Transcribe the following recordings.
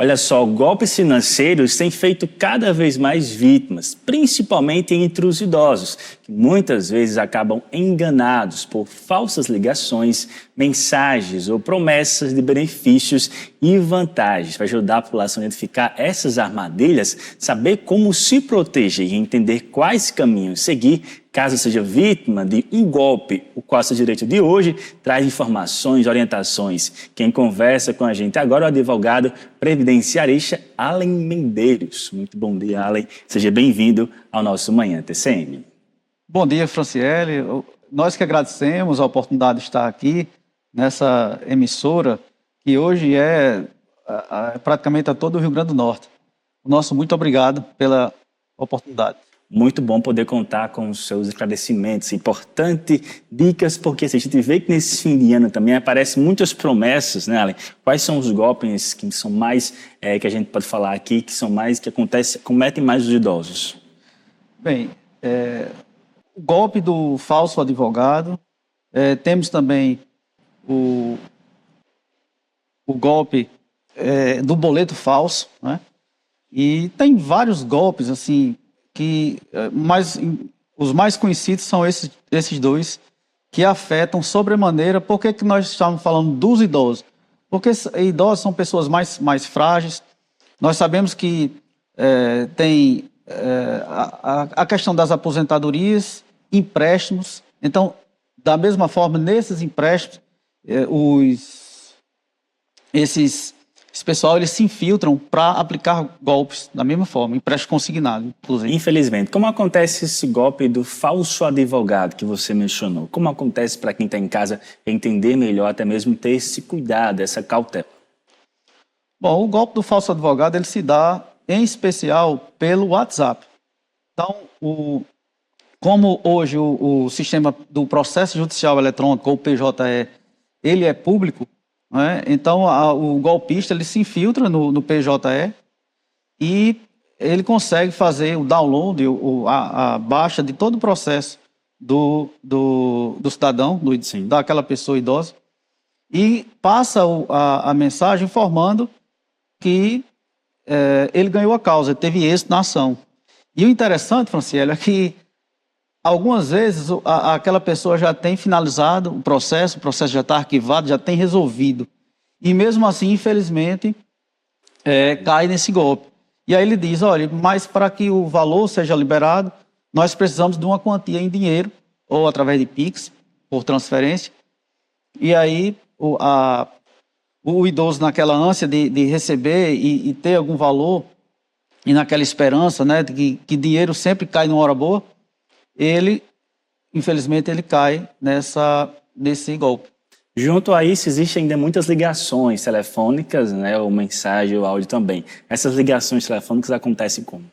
Olha só, golpes financeiros têm feito cada vez mais vítimas, principalmente entre os idosos, que muitas vezes acabam enganados por falsas ligações, mensagens ou promessas de benefícios e vantagens. Para ajudar a população a identificar essas armadilhas, saber como se proteger e entender quais caminhos seguir, caso seja vítima de um golpe, o Costa Direito de hoje traz informações, orientações. Quem conversa com a gente agora é o advogado previdenciarista Allen Medeiros. Muito bom dia, Allen. Seja bem-vindo ao nosso Manhã TCM. Bom dia, Franciele. Nós que agradecemos a oportunidade de estar aqui nessa emissora, que hoje é praticamente a todo o Rio Grande do Norte. Nosso muito obrigado pela oportunidade. Muito bom poder contar com os seus esclarecimentos, importantes dicas, porque assim, a gente vê que nesse fim de ano também aparecem muitas promessas, né, Allen? Quais são os golpes que são mais, que a gente pode falar aqui, que são mais, que cometem mais os idosos? Bem, o golpe do falso advogado, temos também o golpe do boleto falso, né? E tem vários golpes, assim, os mais conhecidos são esses dois, que afetam sobremaneira. Por que nós estamos falando dos idosos? Porque idosos são pessoas mais frágeis. Nós sabemos que tem a questão das aposentadorias, empréstimos. Então, da mesma forma, nesses empréstimos, esse pessoal, eles se infiltram para aplicar golpes da mesma forma, empréstimo consignado, inclusive. Infelizmente. Como acontece esse golpe do falso advogado que você mencionou? Como acontece para quem está em casa entender melhor, até mesmo ter esse cuidado, essa cautela? Bom, o golpe do falso advogado, ele se dá, em especial, pelo WhatsApp. Então, como hoje o sistema do processo judicial eletrônico, ou PJE, ele é público, então o golpista ele se infiltra no PJE e ele consegue fazer o download, a baixa de todo o processo do cidadão, daquela pessoa idosa, e passa a mensagem informando que ele ganhou a causa, teve êxito na ação. E o interessante, Franciele, é que algumas vezes aquela pessoa já tem finalizado o processo já está arquivado, já tem resolvido. E mesmo assim, infelizmente, cai nesse golpe. E aí ele diz, olha, mas para que o valor seja liberado, nós precisamos de uma quantia em dinheiro, ou através de Pix, por transferência. E aí o idoso, naquela ânsia de receber e ter algum valor, e naquela esperança, né, de que dinheiro sempre cai numa hora boa, infelizmente, ele cai nesse golpe. Junto a isso, existem ainda muitas ligações telefônicas, né, ou mensagem, ou áudio também. Essas ligações telefônicas acontecem como?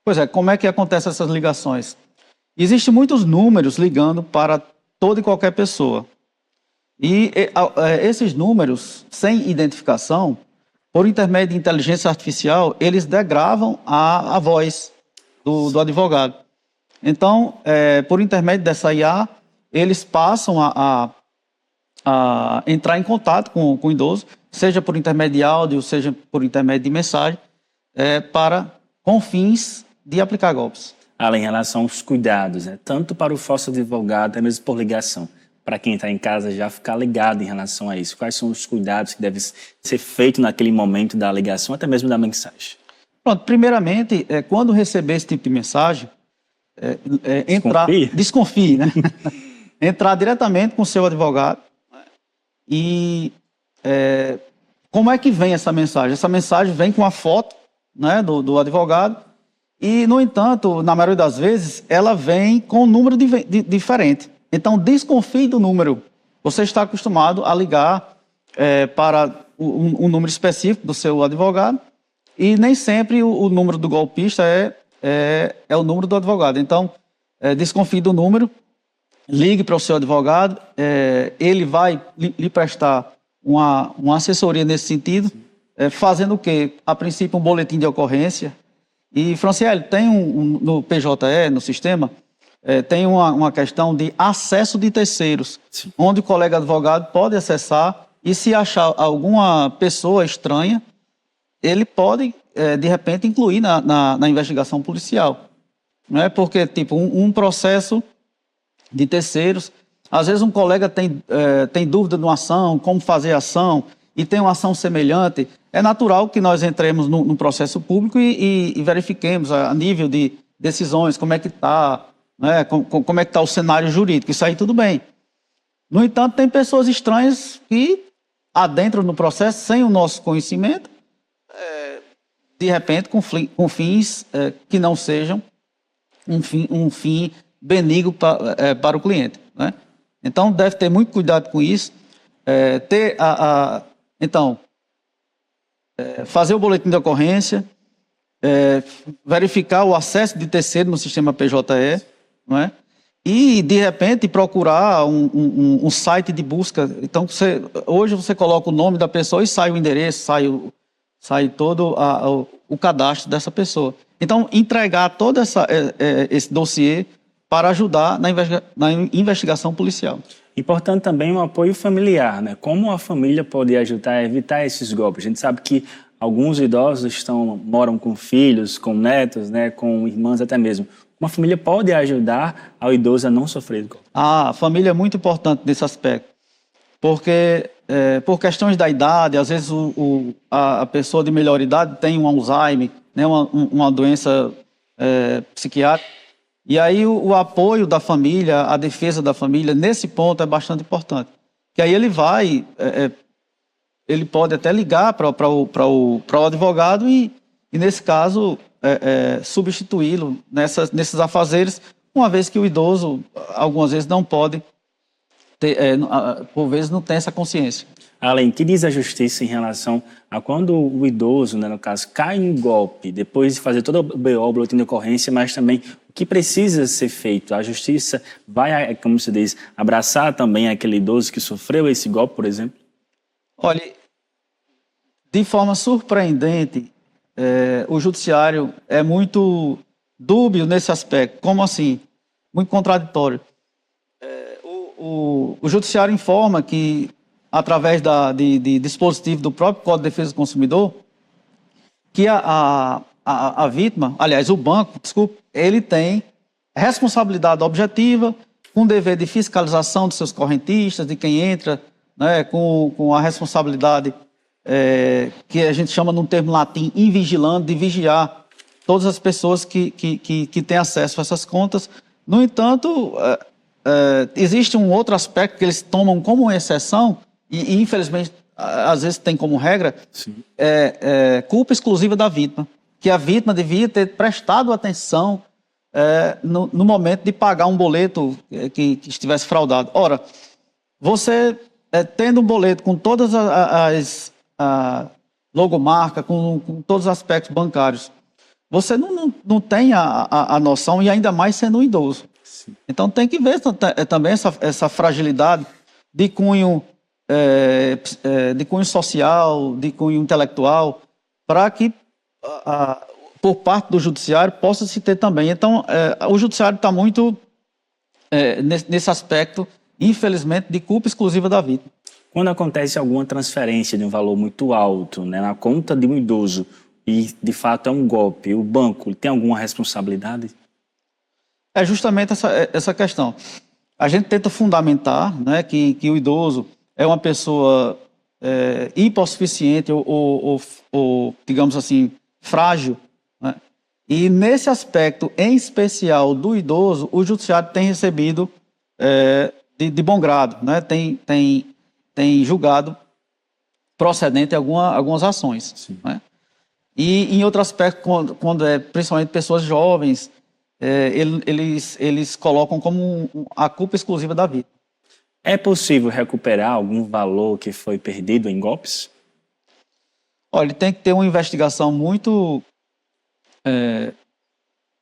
Pois é, como é que acontecem essas ligações? Existem muitos números ligando para toda e qualquer pessoa. E esses números, sem identificação, por intermédio de inteligência artificial, eles degravam a voz do advogado. Então, por intermédio dessa IA, eles passam a entrar em contato com o idoso, seja por intermédio de áudio, seja por intermédio de mensagem, com fins de aplicar golpes. Além em relação aos cuidados, né? Tanto para o falso advogado, até mesmo por ligação, para quem está em casa já ficar ligado em relação a isso. Quais são os cuidados que devem ser feitos naquele momento da ligação, até mesmo da mensagem? Pronto, primeiramente, quando receber esse tipo de mensagem, desconfie, né? Entrar diretamente com o seu advogado e como é que vem essa mensagem? Essa mensagem vem com a foto, né, do advogado e, no entanto, na maioria das vezes, ela vem com um número diferente. Então, desconfie do número. Você está acostumado a ligar para um número específico do seu advogado e nem sempre o número do golpista é o número do advogado. Então, desconfie do número, ligue para o seu advogado, ele vai lhe prestar uma assessoria nesse sentido, fazendo o quê? A princípio, um boletim de ocorrência. E, Franciele, tem no PJE, no sistema, tem uma questão de acesso de terceiros, sim, onde o colega advogado pode acessar e, se achar alguma pessoa estranha, ele pode, de repente, incluir na investigação policial. Não é? Porque, tipo, um processo de terceiros, às vezes um colega tem dúvida de uma ação, como fazer a ação, e tem uma ação semelhante, é natural que nós entremos no processo público e verifiquemos a nível de decisões, como é que está, né, como é que está o cenário jurídico, isso aí tudo bem. No entanto, tem pessoas estranhas que adentram no processo sem o nosso conhecimento, de repente com fins que não sejam um fim benigno para o cliente, né? Então, deve ter muito cuidado com isso, fazer o boletim de ocorrência, verificar o acesso de terceiro no sistema PJE, não é? E, de repente, procurar um site de busca. Então, hoje você coloca o nome da pessoa e sai o endereço, sai todo o cadastro dessa pessoa. Então, entregar todo esse dossiê para ajudar na investigação policial. Importante também o apoio familiar, né? Como a família pode ajudar a evitar esses golpes? A gente sabe que alguns idosos moram com filhos, com netos, né? Com irmãs até mesmo. Uma família pode ajudar ao idoso a não sofrer golpe? A família é muito importante nesse aspecto, porque por questões da idade, às vezes a pessoa de melhor idade tem um Alzheimer, né? Uma doença psiquiátrica. E aí o apoio da família, a defesa da família, nesse ponto é bastante importante. Que aí ele pode até ligar para o advogado e nesse caso, substituí-lo nesses afazeres, uma vez que o idoso, algumas vezes, não pode por vezes, não tem essa consciência. Além, que diz a justiça em relação a quando o idoso, né, no caso, cai em golpe, depois de fazer todo o BO, o boletim de ocorrência, mas também o que precisa ser feito? A justiça vai, como se diz, abraçar também aquele idoso que sofreu esse golpe, por exemplo? Olha, de forma surpreendente, o judiciário é muito dúbio nesse aspecto. Como assim? Muito contraditório. O judiciário informa que, através de dispositivo do próprio Código de Defesa do Consumidor, que a vítima, aliás, o banco, desculpe, ele tem responsabilidade objetiva, com dever de fiscalização dos seus correntistas, de quem entra, né, com a responsabilidade que a gente chama num termo latim, invigilando, de vigiar todas as pessoas que têm acesso a essas contas. No entanto, existe um outro aspecto que eles tomam como exceção, e infelizmente, às vezes tem como regra, culpa exclusiva da vítima, que a vítima devia ter prestado atenção no momento de pagar um boleto que estivesse fraudado. Ora, você tendo um boleto com todas as logomarca, com todos os aspectos bancários, você não tem a noção, e ainda mais sendo um idoso. Sim. Então tem que ver também essa fragilidade de cunho social, de cunho intelectual, para que por parte do judiciário possa se ter também. Então o judiciário está muito nesse aspecto, infelizmente, de culpa exclusiva da vítima. Quando acontece alguma transferência de um valor muito alto, né, na conta de um idoso, e de fato é um golpe, o banco tem alguma responsabilidade? É justamente essa questão. A gente tenta fundamentar, né, que o idoso é uma pessoa hipossuficiente ou, digamos assim, frágil, né? E nesse aspecto, em especial do idoso, o judiciário tem recebido de bom grado, né? Tem julgado procedente algumas ações. Né? E em outro aspecto, quando principalmente pessoas jovens, eles colocam como a culpa exclusiva da vítima. É possível recuperar algum valor que foi perdido em golpes? Olha, tem que ter uma investigação muito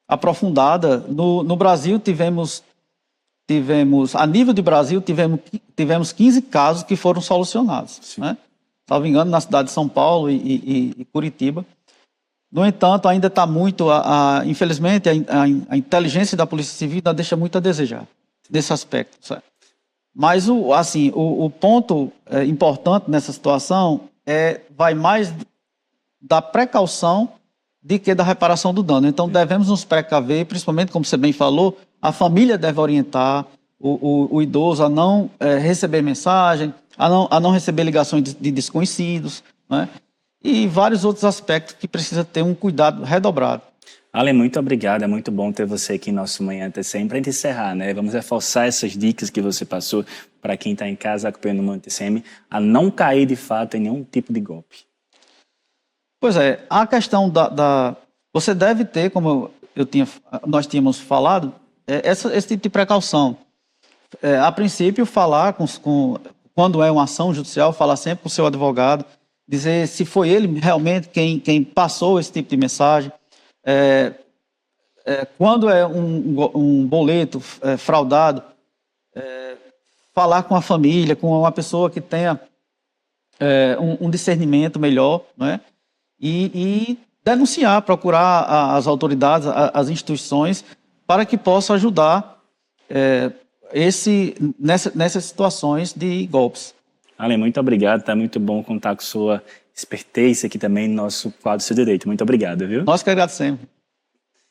aprofundada. No Brasil, a nível de Brasil, tivemos 15 casos que foram solucionados. Né? Salvo engano, na cidade de São Paulo e Curitiba. No entanto, ainda está muito, infelizmente, a inteligência da Polícia Civil ainda deixa muito a desejar nesse aspecto. Certo? Mas o ponto importante nessa situação vai mais da precaução de que da reparação do dano. Então, devemos nos precaver, principalmente, como você bem falou, a família deve orientar o idoso a não receber mensagem, a não receber ligações de desconhecidos, né? E vários outros aspectos que precisa ter um cuidado redobrado. Ale, muito obrigado. É muito bom ter você aqui em nosso Manhã TCM. Para a gente encerrar, né? Vamos reforçar essas dicas que você passou para quem está em casa acompanhando o Manhã TCM, a não cair de fato em nenhum tipo de golpe. Pois é, a questão você deve ter, como nós tínhamos falado, esse tipo de precaução. A princípio, falar quando é uma ação judicial, falar sempre com o seu advogado, dizer se foi ele realmente quem passou esse tipo de mensagem. Quando é um boleto fraudado, falar com a família, com uma pessoa que tenha um discernimento melhor, né? E denunciar, procurar as autoridades, as instituições, para que possa ajudar nessas situações de golpes. Ale, muito obrigado. Tá muito bom contar com sua expertise aqui também no nosso quadro Seu Direito. Muito obrigado, viu? Nós que agradecemos.